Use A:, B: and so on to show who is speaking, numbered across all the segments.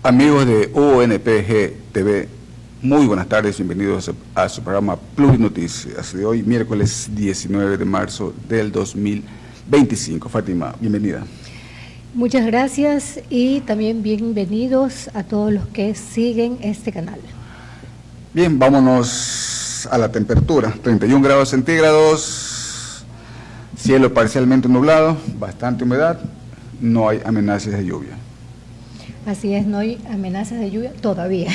A: Amigos de UNPG TV, muy buenas tardes, bienvenidos a su programa Plurinoticias de hoy, miércoles 19 de marzo del 2025. Fátima, bienvenida.
B: Muchas gracias y también bienvenidos a todos los que siguen este canal.
A: Bien, vámonos a la temperatura, 31 grados centígrados, cielo parcialmente nublado, bastante humedad, no hay amenazas de lluvia.
B: Así es, no hay amenazas de lluvia todavía.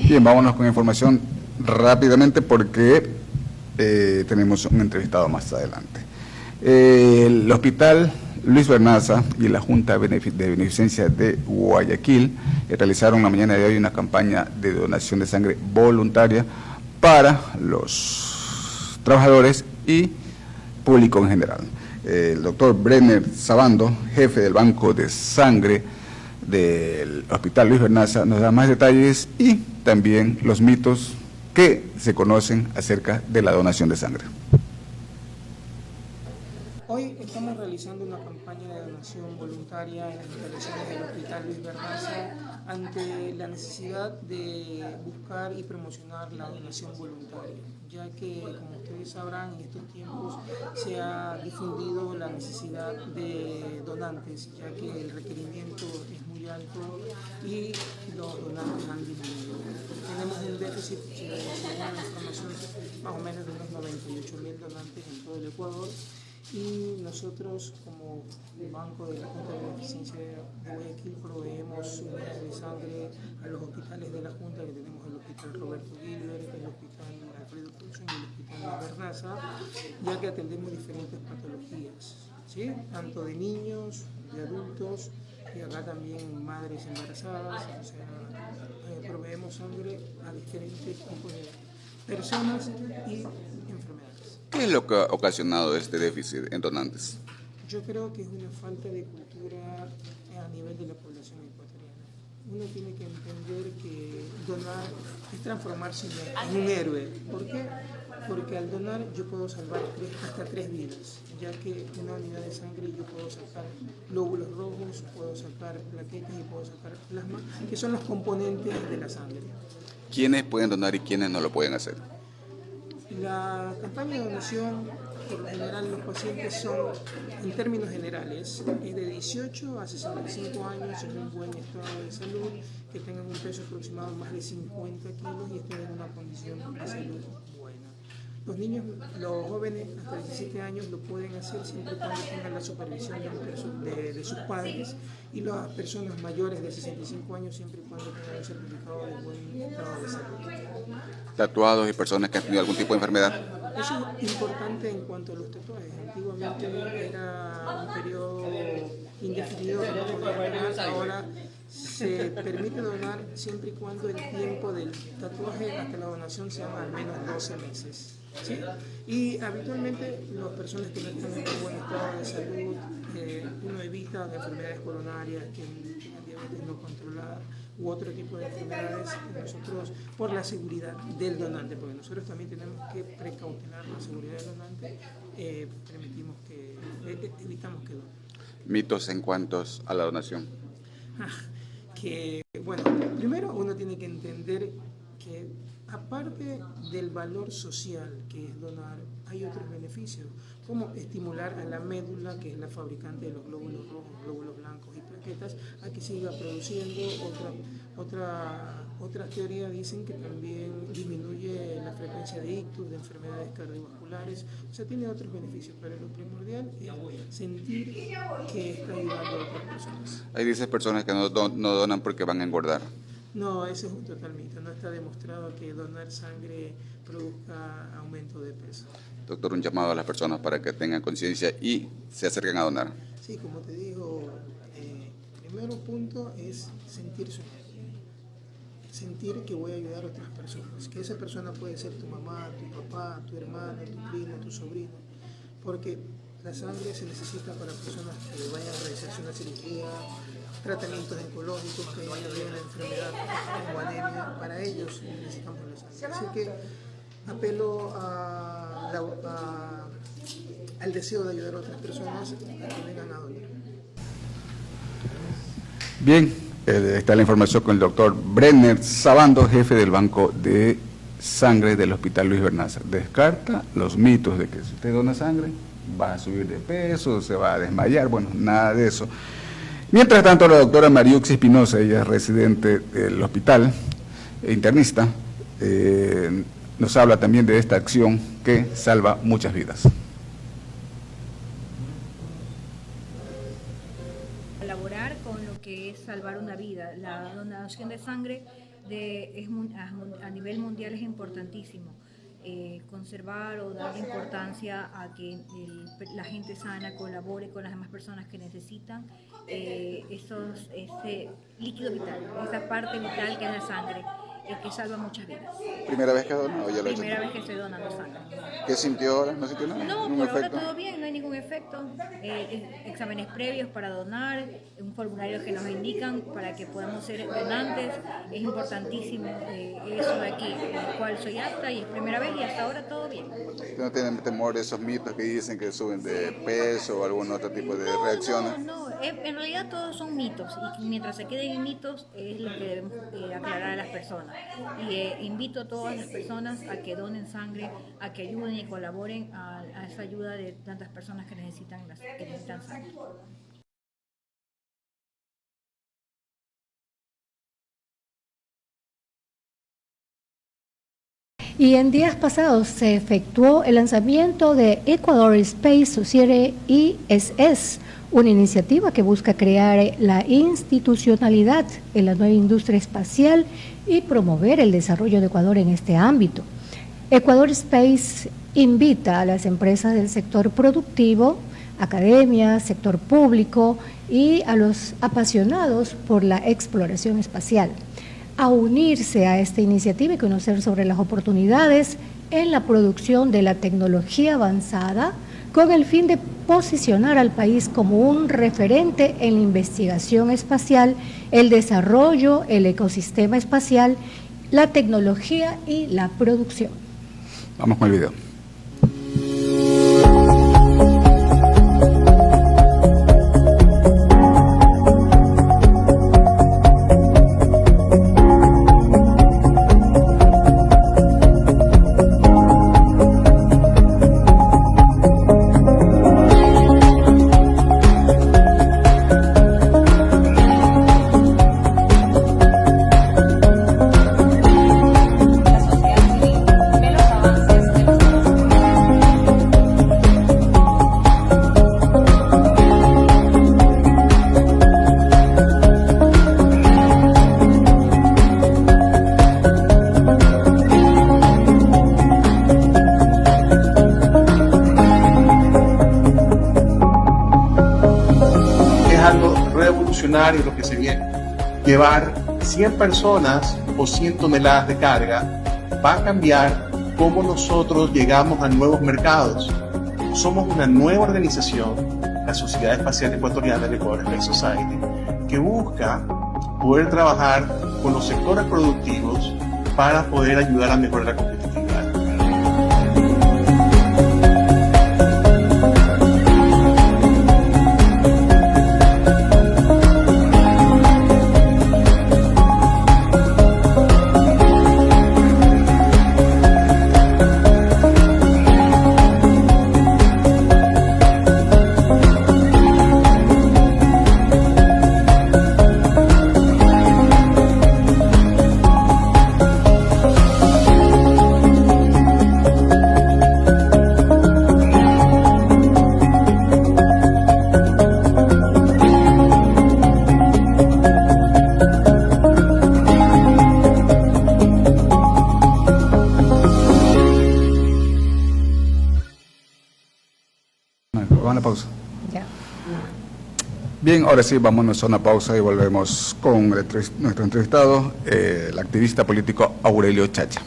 A: Bien, vámonos con información rápidamente porque tenemos un entrevistado más adelante. El Hospital Luis Vernaza y la Junta de Beneficencia de Guayaquil realizaron la mañana de hoy una campaña de donación de sangre voluntaria para los trabajadores y público en general. El doctor Brenner Sabando, jefe del Banco de Sangre del Hospital Luis Vernaza, nos da más detalles y también los mitos que se conocen acerca de la donación de sangre.
C: Hoy estamos realizando una campaña de donación voluntaria en las instalaciones del Hospital Luis Vernaza ante la necesidad de buscar y promocionar la donación voluntaria, ya que, como ustedes sabrán, en estos tiempos se ha difundido la necesidad de donantes, ya que el requerimiento es muy alto y los donantes han disminuido. Tenemos un déficit, según la información, más o menos de unos 98.000 donantes en todo el Ecuador. Y nosotros, como el Banco de la Junta de Beneficencia de Guayaquil, proveemos unidades de sangre a los hospitales de la Junta, que tenemos el Hospital Roberto Gilbert, el Hospital Alfredo Cruz y el Hospital Vernaza, ya que atendemos diferentes patologías, ¿sí? Tanto de niños, de adultos, y acá también madres embarazadas, o sea, proveemos sangre a diferentes tipos de personas y enfermedades.
A: ¿Qué es lo que ha ocasionado este déficit en donantes?
C: Yo creo que es una falta de cultura a nivel de la población ecuatoriana. Uno tiene que entender que donar es transformarse en un héroe. ¿Por qué? Porque al donar yo puedo salvar hasta 3 vidas, ya que en una unidad de sangre yo puedo sacar glóbulos rojos, puedo sacar plaquetas y puedo sacar plasma, que son los componentes de la sangre.
A: ¿Quiénes pueden donar y quiénes no lo pueden hacer?
C: La campaña de donación, por lo general, los pacientes son, en términos generales, de 18 a 65 años en un buen estado de salud, que tengan un peso aproximado de más de 50 kilos y estén en una condición de salud buena. Los niños, los jóvenes hasta 17 años lo pueden hacer siempre y cuando tengan la supervisión de sus padres, y las personas mayores de 65 años siempre y cuando tengan un certificado de buen estado de salud.
A: Tatuados y personas que han tenido algún tipo de enfermedad.
C: Eso es importante en cuanto a los tatuajes. Antiguamente era un periodo indefinido que no podía donar, ahora se permite donar siempre y cuando el tiempo del tatuaje hasta la donación sea al menos 12 meses. ¿Sí? Y habitualmente las personas que no están en un buen estado de salud, uno evita enfermedades coronarias, que diabetes no controlada u otro tipo de enfermedades, nosotros, por la seguridad del donante, porque nosotros también tenemos que precautelar la seguridad del donante, evitamos que done.
A: Mitos en cuanto a la donación.
C: Bueno, primero uno tiene que entender que aparte del valor social que es donar, hay otros beneficios, como estimular a la médula, que es la fabricante de los glóbulos rojos, glóbulos blancos y plaquetas, a que siga produciendo. Otras teorías dicen que también disminuye la frecuencia de ictus, de enfermedades cardiovasculares, o sea, tiene otros beneficios, pero lo primordial es sentir que está ayudando a otras personas.
A: Hay dice personas que no donan porque van a engordar.
C: No, ese es un total mito. No está demostrado que donar sangre produzca aumento de peso.
A: Doctor, un llamado a las personas para que tengan conciencia y se acerquen a donar.
C: Sí, como te digo, primero punto es sentir su energía. Sentir que voy a ayudar a otras personas. Que esa persona puede ser tu mamá, tu papá, tu hermana, tu primo, tu sobrino. Porque la sangre se necesita para personas que vayan a realizarse una cirugía, tratamientos oncológicos, que vayan a una enfermedad como anemia. Para ellos necesitamos la sangre. Así que apelo al deseo de ayudar a otras personas a que vengan a donar.
A: Bien, Está la información con el doctor Brenner Sabando, jefe del Banco de Sangre del Hospital Luis Vernaza. Descarta los mitos de que si usted dona sangre va a subir de peso, se va a desmayar, bueno, nada de eso. Mientras tanto, la doctora Mariuxi Espinosa, ella es residente del hospital, internista, nos habla también de esta acción que salva muchas vidas.
D: Colaborar con lo que es salvar una vida. La donación de sangre a nivel mundial es importantísimo. Conservar o dar importancia a que la gente sana colabore con las demás personas que necesitan ese líquido vital, esa parte vital que es la sangre, que salva muchas vidas.
A: ¿Primera vez que dona o ya lo ha hecho?
D: Primera vez que estoy donando sangre.
A: ¿Qué sintió ahora? ¿No sintió nada?
D: No,
A: ¿Ningún
D: por ahora
A: efecto?
D: todo bien, no hay ningún efecto. Exámenes previos para donar, un formulario que nos indican para que podamos ser donantes. Es importantísimo eso de aquí, en el cual soy apta y es primera vez y hasta ahora todo bien.
A: ¿Usted no tiene temor de esos mitos que dicen que suben de peso o algún otro tipo de reacciones?
D: No, en realidad todos son mitos y mientras se queden en mitos es lo que debemos aclarar a las personas. Y invito a todas las personas a que donen sangre, a que ayuden y colaboren a esa ayuda de tantas personas que necesitan sangre.
B: Y en días pasados se efectuó el lanzamiento de Ecuador Space Society ISS, una iniciativa que busca crear la institucionalidad en la nueva industria espacial y promover el desarrollo de Ecuador en este ámbito. Ecuador Space invita a las empresas del sector productivo, academia, sector público y a los apasionados por la exploración espacial a unirse a esta iniciativa y conocer sobre las oportunidades en la producción de la tecnología avanzada con el fin de posicionar al país como un referente en la investigación espacial, el desarrollo, el ecosistema espacial, la tecnología y la producción.
A: Vamos con el video.
E: Lo que se viene, llevar 100 personas o 100 toneladas de carga va a cambiar cómo nosotros llegamos a nuevos mercados. Somos una nueva organización, la Sociedad Espacial Ecuatoriana del Ecuador Space Society, que busca poder trabajar con los sectores productivos para poder ayudar a mejorar la competitividad. Vamos a la pausa.
B: Ya.
A: Bien, ahora sí, vámonos a una pausa y volvemos con nuestro entrevistado, el activista político Aurelio Chacha.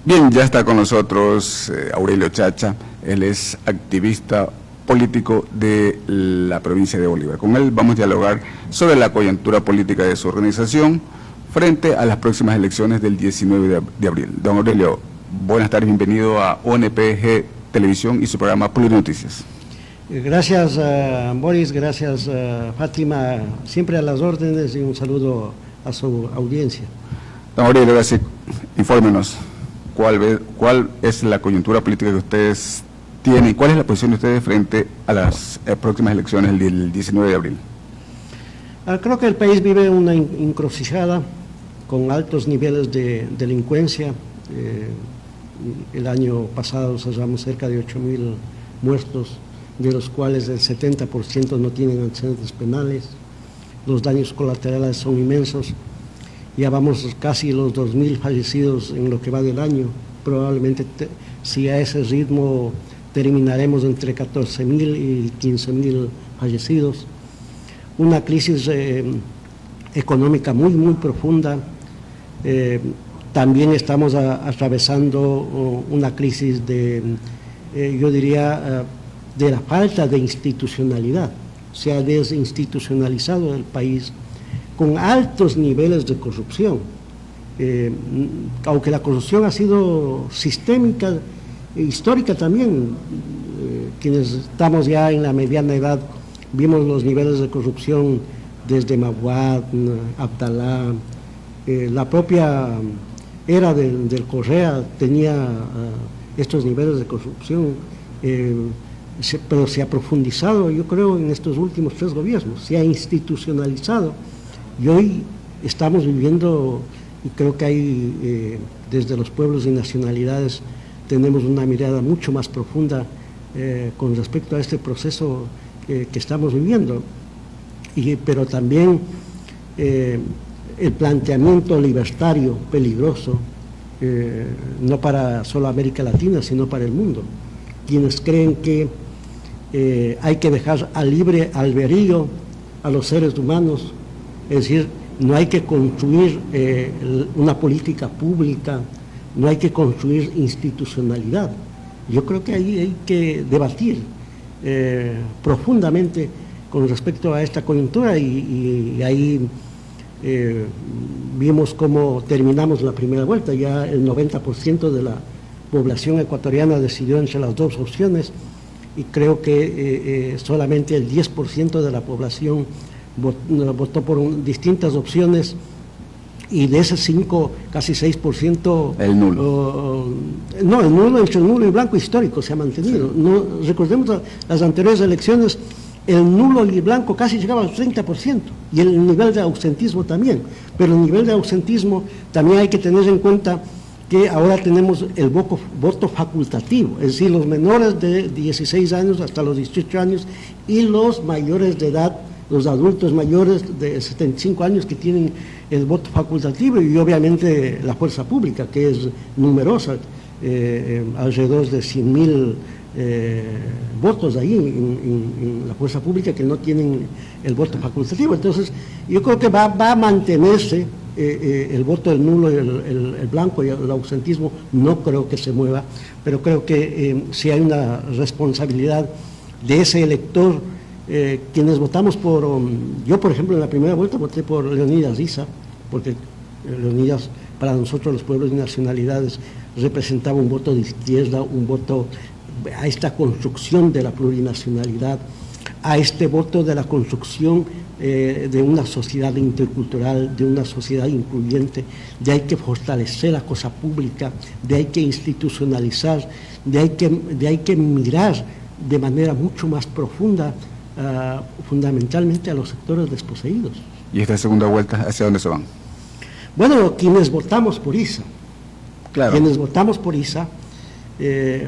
A: Bien, ya está con nosotros Aurelio Chacha, él es activista político de la provincia de Bolívar. Con él vamos a dialogar sobre la coyuntura política de su organización frente a las próximas elecciones del 19 de abril. Don Aurelio, buenas tardes, bienvenido a ONPG Televisión y su programa Plurinoticias.
F: Gracias Boris, gracias Fátima, siempre a las órdenes, y un saludo a su audiencia.
A: Don Aurelio, ahora sí, infórmenos, ¿cuál es la coyuntura política que ustedes tienen? ¿Cuál es la posición de ustedes frente a las próximas elecciones del 19 de abril?
F: Creo que el país vive una encrucijada con altos niveles de delincuencia. El año pasado cerramos cerca de 8.000 muertos, de los cuales el 70% no tienen antecedentes penales. Los daños colaterales son inmensos. Ya vamos casi los 2.000 fallecidos en lo que va del año. Probablemente si a ese ritmo terminaremos entre 14.000 y 15.000 fallecidos. Una crisis económica muy profunda. También estamos atravesando una crisis yo diría, de la falta de institucionalidad. Se ha desinstitucionalizado el país con altos niveles de corrupción. Aunque la corrupción ha sido sistémica, histórica también, quienes estamos ya en la mediana edad vimos los niveles de corrupción desde Maguad, Abdalá, la propia era del Correa tenía estos niveles de corrupción, pero se ha profundizado, yo creo, en estos últimos 3 gobiernos, se ha institucionalizado, y hoy estamos viviendo, y creo que hay, desde los pueblos y nacionalidades, tenemos una mirada mucho más profunda con respecto a este proceso que estamos viviendo, pero también el planteamiento libertario peligroso, no para solo América Latina, sino para el mundo. Quienes creen que hay que dejar a libre albedrío a los seres humanos, es decir, no hay que construir una política pública, no hay que construir institucionalidad. Yo creo que ahí hay que debatir profundamente con respecto a esta coyuntura, y ahí vimos cómo terminamos la primera vuelta. Ya el 90% de la población ecuatoriana decidió entre las 2 opciones, y creo que solamente el 10% de la población votó por distintas opciones, y de ese 5, casi 6%...
A: El nulo.
F: No, el nulo, entre el nulo y blanco histórico se ha mantenido. Sí. No, recordemos las anteriores elecciones, el nulo y el blanco casi llegaba al 30%, y el nivel de ausentismo también. Pero el nivel de ausentismo también hay que tener en cuenta que ahora tenemos el voto facultativo, es decir, los menores de 16 años hasta los 18 años y los mayores de edad, los adultos mayores de 75 años que tienen el voto facultativo, y obviamente la fuerza pública, que es numerosa, alrededor de 100.000 votos ahí en la fuerza pública que no tienen el voto facultativo. Entonces, yo creo que va a mantenerse el voto del nulo y el blanco, y el ausentismo no creo que se mueva, pero creo que sí hay una responsabilidad de ese elector. Quienes votamos yo por ejemplo en la primera vuelta voté por Leonidas Issa, porque Leonidas para nosotros los pueblos y nacionalidades representaba un voto de izquierda, un voto a esta construcción de la plurinacionalidad, a este voto de la construcción de una sociedad intercultural, de una sociedad incluyente, de hay que fortalecer la cosa pública, de hay que institucionalizar, de hay que mirar de manera mucho más profunda fundamentalmente a los sectores desposeídos.
A: ¿Y esta segunda vuelta hacia dónde se van?
F: Bueno, quienes votamos por Issa,
A: claro.
F: Quienes votamos por Issa,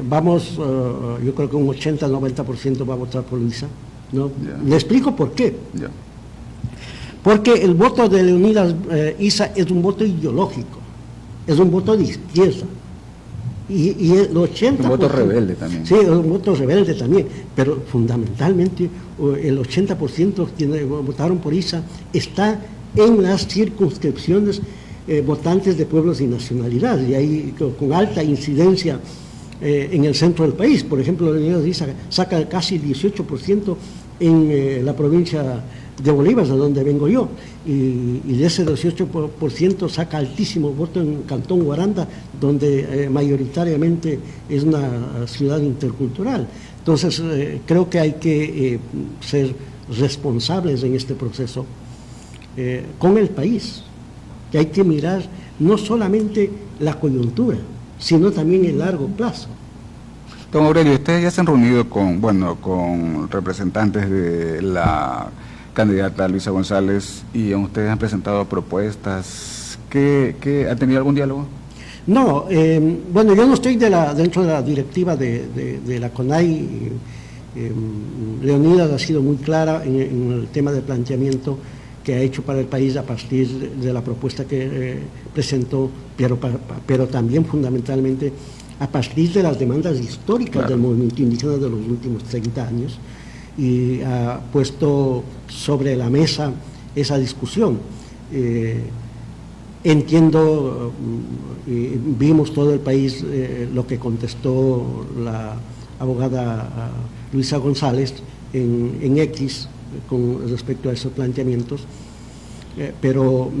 F: vamos, yo creo que un 80-90% va a votar por Issa, ¿no? Yeah. Le explico por qué. Yeah. Porque el voto de Leonidas Issa es un voto ideológico, es un voto de izquierda. Y el 80%...
A: Un voto rebelde también.
F: Sí, un voto rebelde también, pero fundamentalmente el 80% quienes votaron por Issa está en las circunscripciones votantes de pueblos y nacionalidades, y ahí con alta incidencia en el centro del país. Por ejemplo, la Unidad saca casi 18% en la provincia de Bolívar, de donde vengo yo, y de ese 18% saca altísimo voto en Cantón Guaranda, donde mayoritariamente es una ciudad intercultural. Entonces, creo que hay que ser responsables en este proceso con el país, que hay que mirar no solamente la coyuntura, sino también el largo plazo.
A: Don Aurelio, ustedes ya se han reunido con representantes de la candidata Luisa González y ustedes han presentado propuestas. ¿Ha tenido algún diálogo?
F: No, bueno, yo no estoy dentro de la directiva de la CONAI. Leonidas ha sido muy clara en el tema del planteamiento que ha hecho para el país a partir de la propuesta que presentó, pero también fundamentalmente a partir de las demandas históricas del movimiento indígena de los últimos 30 años, y ha puesto sobre la mesa esa discusión. Entiendo, vimos todo el país lo que contestó la abogada Luisa González en X con respecto a esos planteamientos, pero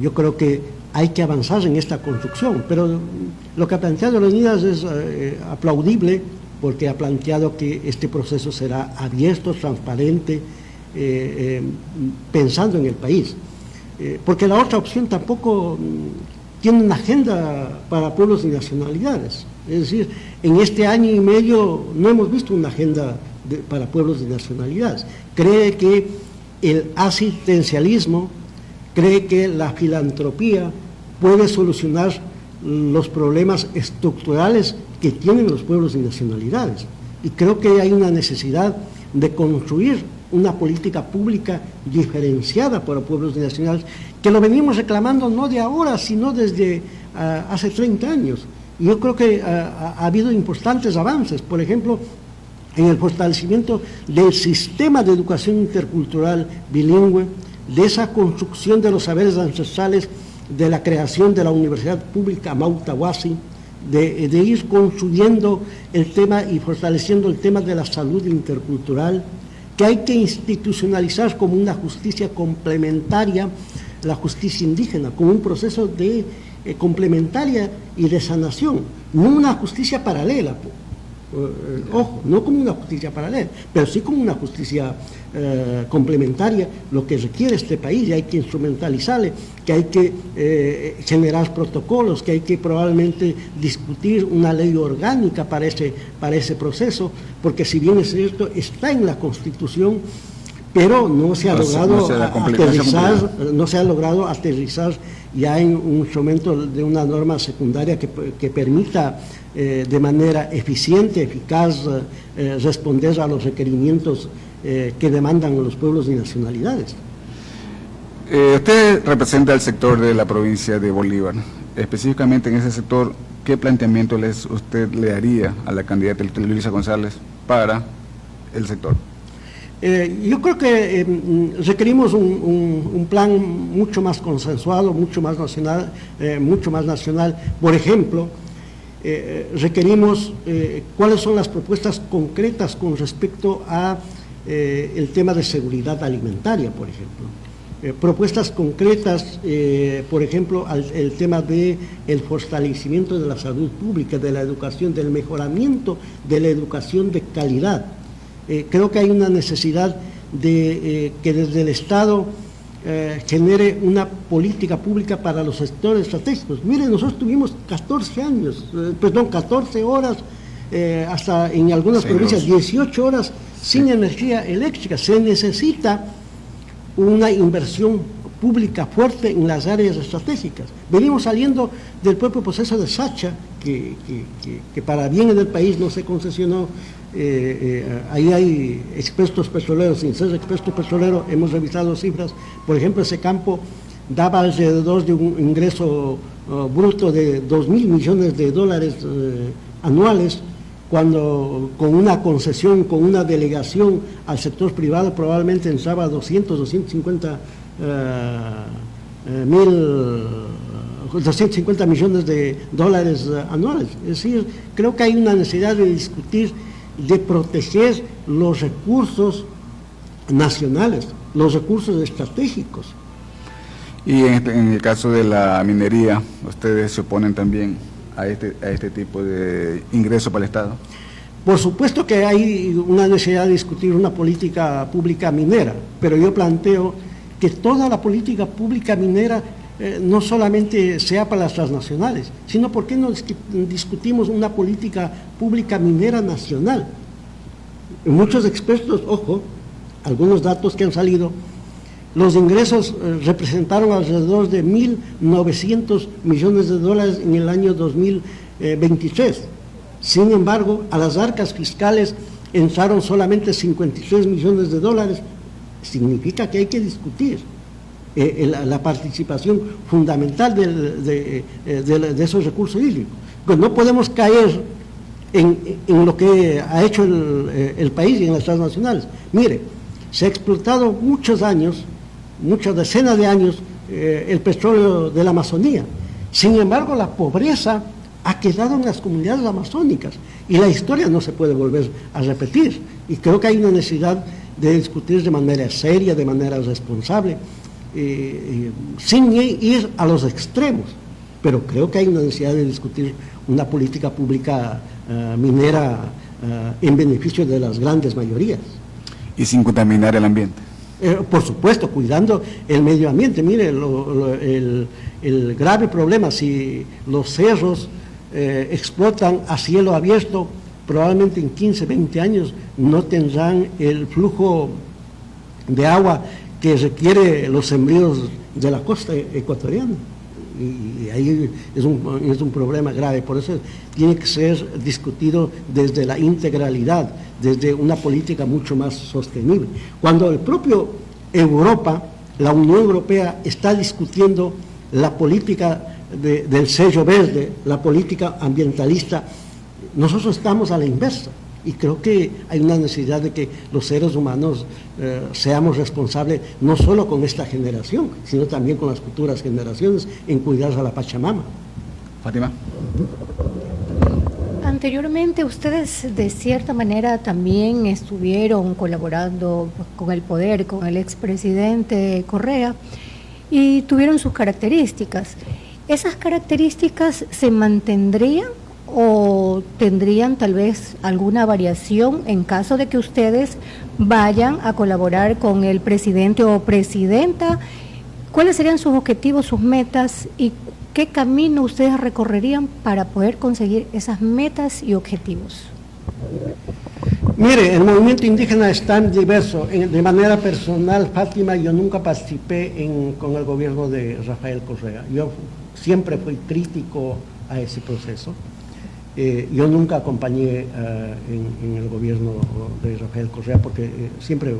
F: yo creo que hay que avanzar en esta construcción. Pero lo que ha planteado Leonidas es aplaudible, porque ha planteado que este proceso será abierto, transparente, pensando en el país. Porque la otra opción tampoco tiene una agenda para pueblos y nacionalidades. Es decir, en este año y medio no hemos visto una agenda para pueblos y nacionalidades. Cree que el asistencialismo, cree que la filantropía puede solucionar los problemas estructurales que tienen los pueblos y nacionalidades. Y creo que hay una necesidad de construir una política pública diferenciada para pueblos y nacionales, que lo venimos reclamando no de ahora, sino desde hace 30 años. Y yo creo que ha habido importantes avances, por ejemplo, en el fortalecimiento del sistema de educación intercultural bilingüe, de esa construcción de los saberes ancestrales, de la creación de la Universidad Pública Mautahuasi, de ir construyendo el tema y fortaleciendo el tema de la salud intercultural, que hay que institucionalizar como una justicia complementaria, la justicia indígena, como un proceso de complementaria y de sanación, no una justicia paralela, ojo, no como una justicia paralela, pero sí como una justicia complementaria, lo que requiere este país, y hay que instrumentalizarle, que hay que generar protocolos, que hay que probablemente discutir una ley orgánica para ese proceso, porque si bien es cierto, está en la Constitución, pero no se ha logrado aterrizar ya en un instrumento de una norma secundaria que permita de manera eficiente, eficaz, responder a los requerimientos que demandan los pueblos y nacionalidades.
A: Usted representa el sector de la provincia de Bolívar. Específicamente en ese sector, ¿qué planteamiento usted le haría a la candidata Luisa González para el sector?
F: Yo creo que requerimos un plan mucho más consensuado, mucho más nacional. Por ejemplo, requerimos cuáles son las propuestas concretas con respecto a el tema de seguridad alimentaria, por ejemplo. Propuestas concretas, por ejemplo, el tema del fortalecimiento de la salud pública, de la educación, del mejoramiento de la educación de calidad. Creo que hay una necesidad de que desde el Estado genere una política pública para los sectores estratégicos. Miren, nosotros tuvimos 14 horas, hasta en algunas provincias 18 horas sin energía eléctrica. Se necesita una inversión pública fuerte en las áreas estratégicas. Venimos saliendo del propio proceso de Sacha, que para bien del país no se concesionó. Ahí hay expertos petroleros. Sin ser expertos petroleros, hemos revisado cifras. Por ejemplo, ese campo daba alrededor de un ingreso bruto de $2.000 millones anuales, cuando con una concesión, con una delegación al sector privado, probablemente entraba 250 mil 250 millones de dólares anuales. Es decir, creo que hay una necesidad de discutir, de proteger los recursos nacionales, los recursos estratégicos.
A: Y en el caso de la minería, ¿ustedes se oponen también a este tipo de ingreso para el Estado?
F: Por supuesto que hay una necesidad de discutir una política pública minera, pero yo planteo que toda la política pública minera no solamente sea para las transnacionales, sino ¿por qué no discutimos una política pública minera nacional? Muchos expertos, ojo, algunos datos que han salido, los ingresos representaron alrededor de 1.900 millones de dólares en el año 2023. Sin embargo, a las arcas fiscales entraron solamente 56 millones de dólares. Significa que hay que discutir la participación fundamental de esos recursos hídricos. Pues no podemos caer en lo que ha hecho el país y en las transnacionales. Mire, se ha explotado muchos años, muchas decenas de años, el petróleo de la Amazonía. Sin embargo, la pobreza ha quedado en las comunidades amazónicas y la historia no se puede volver a repetir. Y creo que hay una necesidad de discutir de manera seria, de manera responsable, sin ir a los extremos. Pero creo que hay una necesidad de discutir una política pública minera en beneficio de las grandes mayorías.
A: Y sin contaminar el ambiente.
F: Por supuesto, cuidando el medio ambiente. Mire, el grave problema, si los cerros explotan a cielo abierto, probablemente en 15, 20 años no tendrán el flujo de agua que requiere los sembríos de la costa ecuatoriana. Y ahí es un problema grave, por eso tiene que ser discutido desde la integralidad, desde una política mucho más sostenible. Cuando el propio Europa, la Unión Europea, está discutiendo la política del sello verde, la política ambientalista, nosotros estamos a la inversa. Y creo que hay una necesidad de que los seres humanos seamos responsables no solo con esta generación, sino también con las futuras generaciones en cuidar a la Pachamama.
A: Fátima.
B: Anteriormente ustedes de cierta manera también estuvieron colaborando con el poder, con el expresidente Correa, y tuvieron sus características. ¿Esas características se mantendrían o tendrían tal vez alguna variación en caso de que ustedes vayan a colaborar con el presidente o presidenta? ¿Cuáles serían sus objetivos, sus metas y qué camino ustedes recorrerían para poder conseguir esas metas y objetivos?
F: Mire, el movimiento indígena es tan diverso. De manera personal, Fátima, yo nunca participé con el gobierno de Rafael Correa. Yo siempre fui crítico a ese proceso. Yo nunca acompañé en el gobierno de Rafael Correa porque siempre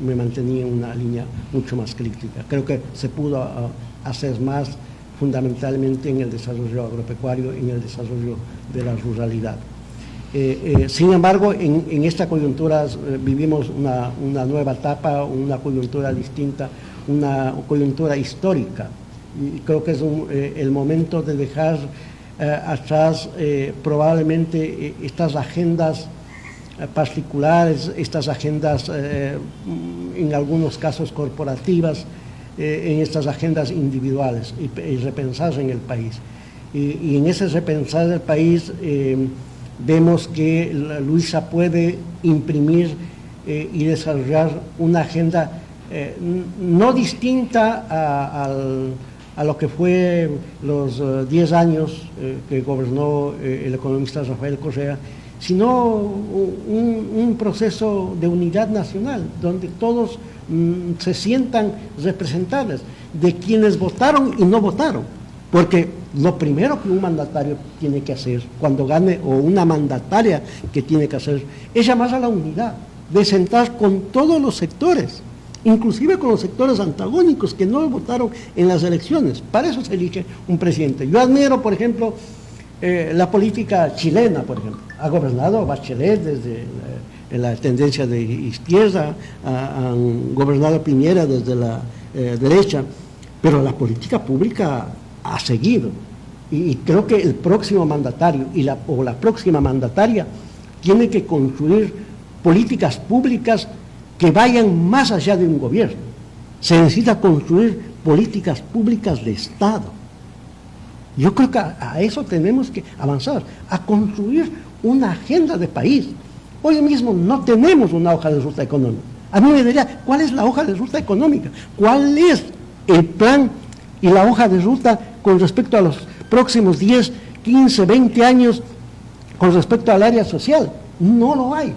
F: me mantenía en una línea mucho más crítica. Creo que se pudo hacer más fundamentalmente en el desarrollo agropecuario, en el desarrollo de la ruralidad. Sin embargo, en esta coyuntura vivimos una nueva etapa, una coyuntura distinta, una coyuntura histórica. Y creo que es el momento de dejar atrás probablemente estas agendas particulares, estas agendas en algunos casos corporativas, en estas agendas individuales y repensar en el país. Y en ese repensar el país vemos que Luisa puede imprimir y desarrollar una agenda no distinta a lo que fue los 10 años que gobernó el economista Rafael Correa, sino un proceso de unidad nacional, donde todos se sientan representables de quienes votaron y no votaron. Porque lo primero que un mandatario tiene que hacer cuando gane, o una mandataria que tiene que hacer, es llamar a la unidad, de sentar con todos los sectores, inclusive con los sectores antagónicos que no votaron en las elecciones. Para eso se elige un presidente. Yo admiro, por ejemplo, la política chilena, por ejemplo. Ha gobernado Bachelet desde la tendencia de izquierda, han gobernado Piñera desde la derecha, pero la política pública ha seguido. Y creo que el próximo mandatario o la próxima mandataria tiene que construir políticas públicas que vayan más allá de un gobierno. Se necesita construir políticas públicas de Estado. Yo creo que a eso tenemos que avanzar, a construir una agenda de país. Hoy mismo no tenemos una hoja de ruta económica. A mí me diría, ¿cuál es la hoja de ruta económica? ¿Cuál es el plan y la hoja de ruta con respecto a los próximos 10, 15, 20 años con respecto al área social? No lo hay.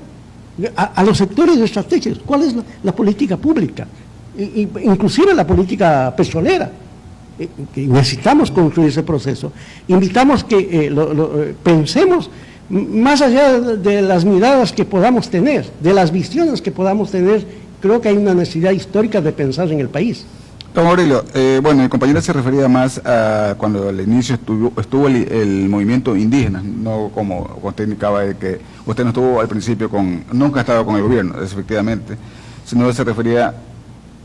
F: A los sectores estratégicos, ¿cuál es la política pública? Inclusive la política petrolera. Que necesitamos construir ese proceso. Invitamos que pensemos más allá de las miradas que podamos tener, de las visiones que podamos tener. Creo que hay una necesidad histórica de pensar en el país.
A: Don Aurelio, bueno, el compañero se refería más a cuando al inicio estuvo el movimiento indígena, no como usted indicaba de que usted no estuvo al principio nunca ha estado con el gobierno, efectivamente, sino se refería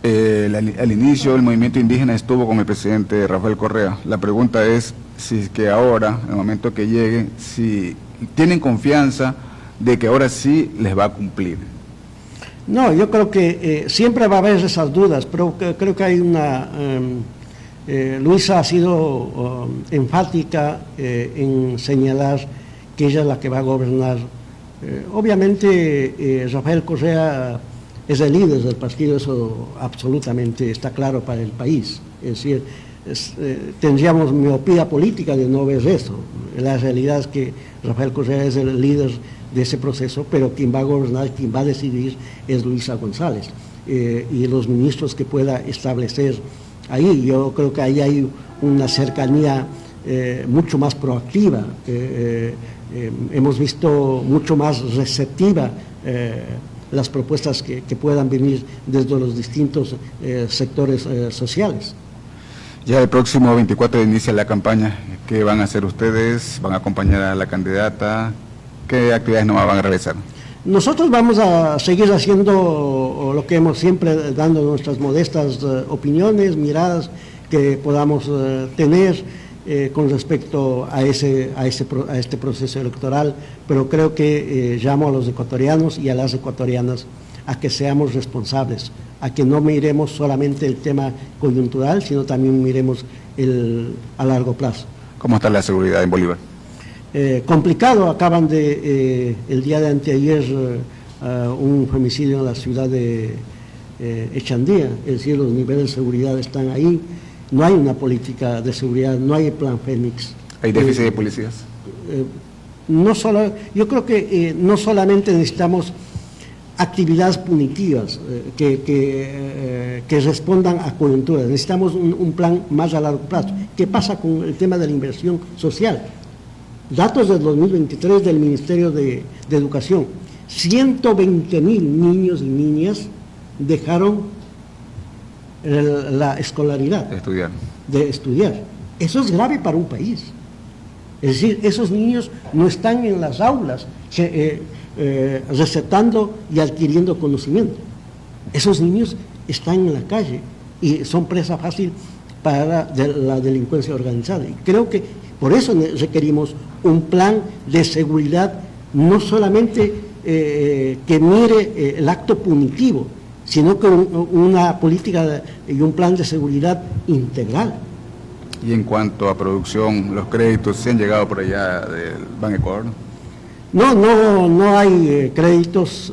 A: al inicio del movimiento indígena estuvo con el presidente Rafael Correa. La pregunta es si es que ahora, en el momento que llegue, si tienen confianza de que ahora sí les va a cumplir.
F: No, yo creo que siempre va a haber esas dudas, pero creo que hay una... Luisa ha sido enfática en señalar que ella es la que va a gobernar. Obviamente Rafael Correa es el líder del partido, eso absolutamente está claro para el país. Es decir, tendríamos miopía política de no ver eso. La realidad es que Rafael Correa es el líder de ese proceso, pero quien va a gobernar, quien va a decidir es Luisa González y los ministros que pueda establecer ahí. Yo creo que ahí hay una cercanía mucho más proactiva, hemos visto mucho más receptiva las propuestas que puedan venir desde los distintos sectores sociales.
A: Ya el próximo 24 inicia la campaña. ¿Qué van a hacer ustedes? ¿Van a acompañar a la candidata? ¿Qué actividades no van a realizar?
F: Nosotros vamos a seguir haciendo lo que hemos siempre, dando nuestras modestas opiniones, miradas que podamos tener con respecto a este proceso electoral, pero creo que llamo a los ecuatorianos y a las ecuatorianas a que seamos responsables, a que no miremos solamente el tema coyuntural, sino también miremos a largo plazo.
A: ¿Cómo está la seguridad en Bolívar?
F: Complicado. Acaban el día de anteayer un femicidio en la ciudad de Echandía, es decir, los niveles de seguridad están ahí, no hay una política de seguridad, no hay plan Fénix.
A: ¿Hay déficit de policías?
F: Yo creo que no solamente necesitamos actividades punitivas que respondan a coyunturas, necesitamos un plan más a largo plazo. ¿Qué pasa con el tema de la inversión social? Datos del 2023 del Ministerio de Educación, 120,000 niños y niñas dejaron la escolaridad. De estudiar. Eso es grave para un país. Es decir, esos niños no están en las aulas recetando y adquiriendo conocimiento. Esos niños están en la calle y son presa fácil para la delincuencia organizada. Y creo que por eso requerimos un plan de seguridad, no solamente que mire el acto punitivo, sino que una política y un plan de seguridad integral.
A: Y en cuanto a producción, los créditos, ¿se han llegado por allá del Banco Ecuador?
F: No hay créditos.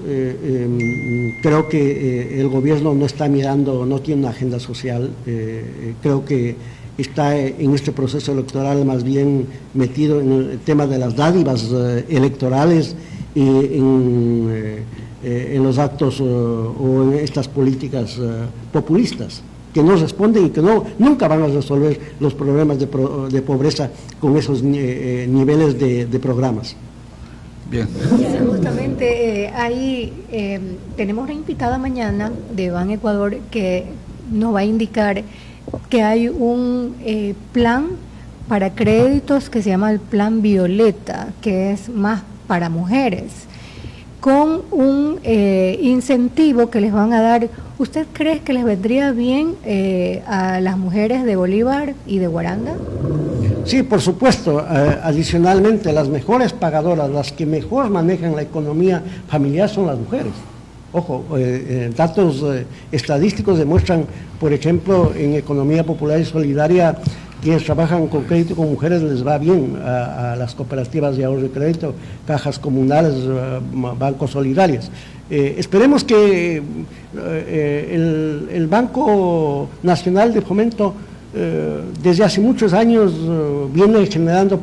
F: Creo que el gobierno no está mirando, no tiene una agenda social. Creo que está en este proceso electoral más bien metido en el tema de las dádivas electorales y en los actos o en estas políticas populistas que no responden y que nunca van a resolver los problemas de pobreza con esos niveles de programas.
A: Bien.
B: Justamente ahí tenemos una invitada mañana de Ban Ecuador que nos va a indicar que hay un plan para créditos que se llama el Plan Violeta, que es más para mujeres. con un incentivo que les van a dar. ¿Usted cree que les vendría bien a las mujeres de Bolívar y de Guaranda?
F: Sí, por supuesto. Adicionalmente, las mejores pagadoras, las que mejor manejan la economía familiar son las mujeres. Ojo, datos estadísticos demuestran, por ejemplo, en economía popular y solidaria, quienes trabajan con crédito con mujeres les va bien a las cooperativas de ahorro y crédito, cajas comunales, bancos solidarios. Esperemos que el Banco Nacional de Fomento desde hace muchos años viene generando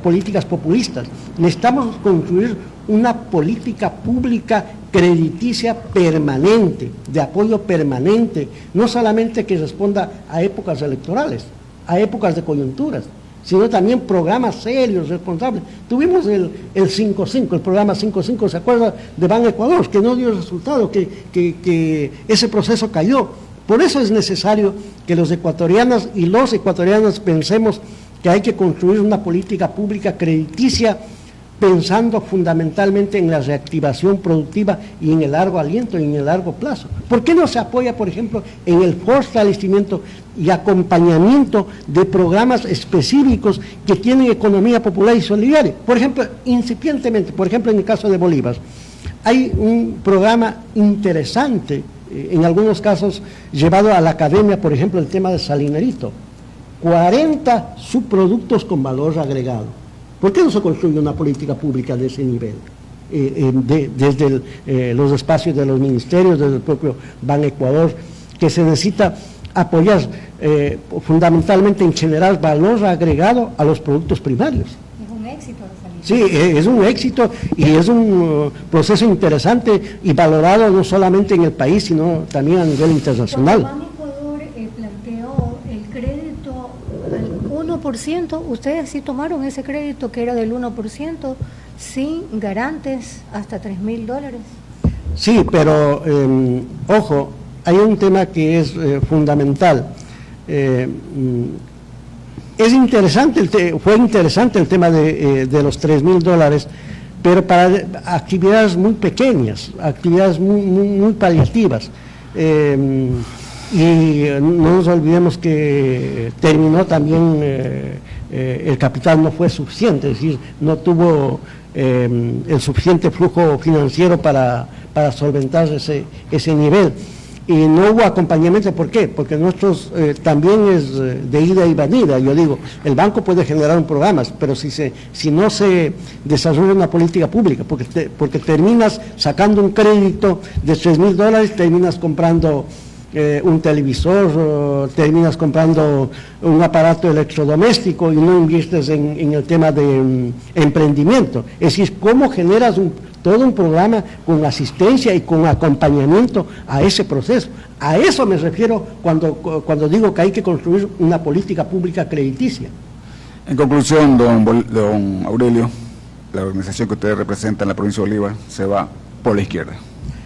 F: políticas populistas. Necesitamos construir una política pública crediticia permanente, de apoyo permanente, no solamente que responda a épocas electorales, a épocas de coyunturas, sino también programas serios, responsables. Tuvimos el 5.5, el programa 5.5, ¿se acuerda? De Ban Ecuador, que no dio resultado, que ese proceso cayó. Por eso es necesario que los ecuatorianas y los ecuatorianos pensemos que hay que construir una política pública crediticia pensando fundamentalmente en la reactivación productiva y en el largo aliento y en el largo plazo. ¿Por qué no se apoya, por ejemplo, en el fortalecimiento y acompañamiento de programas específicos que tienen economía popular y solidaria? Por ejemplo, incipientemente, por ejemplo, en el caso de Bolívar, hay un programa interesante, en algunos casos llevado a la academia, por ejemplo, el tema de Salinerito, 40 subproductos con valor agregado. ¿Por qué no se construye una política pública de ese nivel? Desde los espacios de los ministerios, desde el propio Ban Ecuador, que se necesita apoyar fundamentalmente en generar valor agregado a los productos primarios.
B: Es un éxito.
F: Sí, es un éxito y es un proceso interesante y valorado no solamente en el país, sino también a nivel internacional.
B: Cuando Ban Ecuador planteó el crédito al 1%, ustedes sí tomaron ese crédito que era del 1%, sin garantes, hasta $3.000.
F: Sí, pero ojo, hay un tema que es fundamental. Es interesante, fue interesante el tema de los $3.000, pero para actividades muy pequeñas, actividades muy paliativas. Y no nos olvidemos que terminó también, el capital no fue suficiente, es decir, no tuvo el suficiente flujo financiero para solventar ese nivel. Y no hubo acompañamiento. ¿Por qué? Porque nosotros también es de ida y venida. Yo digo, el banco puede generar un programa, pero si no se desarrolla una política pública, porque terminas sacando un crédito de $3.000, terminas comprando un televisor, terminas comprando un aparato electrodoméstico y no inviertes en el tema de emprendimiento. Es decir, ¿cómo generas todo un programa con asistencia y con acompañamiento a ese proceso? A eso me refiero cuando digo que hay que construir una política pública crediticia.
A: En conclusión, don Aurelio, la organización que usted representa en la provincia de Bolívar se va por la izquierda.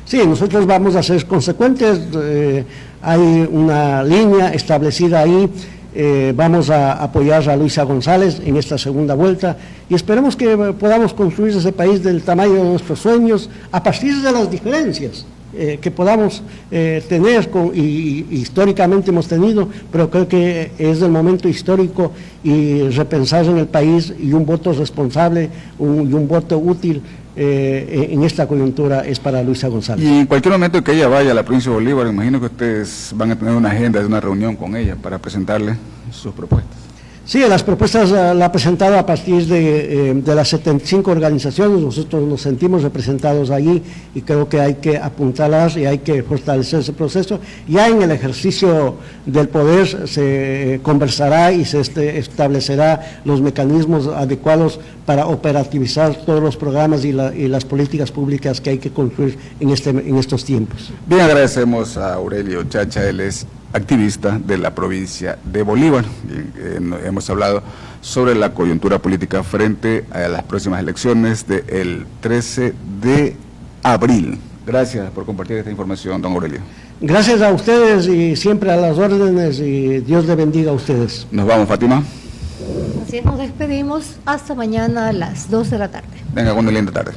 F: Sí, nosotros vamos a ser consecuentes, hay una línea establecida ahí, vamos a apoyar a Luisa González en esta segunda vuelta y esperemos que podamos construir ese país del tamaño de nuestros sueños a partir de las diferencias que podamos tener y históricamente hemos tenido, pero creo que es el momento histórico y repensar en el país y un voto responsable y un voto útil en esta coyuntura es para Luisa González.
A: Y en cualquier momento que ella vaya a la provincia de Bolívar, imagino que ustedes van a tener una agenda de una reunión con ella para presentarle sus propuestas.
F: Sí, las propuestas la ha presentado a partir de las 75 organizaciones, nosotros nos sentimos representados allí y creo que hay que apuntarlas y hay que fortalecer ese proceso. Ya en el ejercicio del poder se conversará y se establecerá los mecanismos adecuados para operativizar todos los programas y las políticas públicas que hay que construir en estos tiempos.
A: Bien, agradecemos a Aurelio Chacha, él es activista de la provincia de Bolívar. Hemos hablado sobre la coyuntura política frente a las próximas elecciones del 13 de abril. Gracias por compartir esta información, don Aurelio.
F: Gracias a ustedes y siempre a las órdenes y Dios le bendiga a ustedes.
A: Nos vamos, Fátima.
B: Así es, nos despedimos hasta mañana a las 2 de la tarde.
A: Venga, buena linda tarde.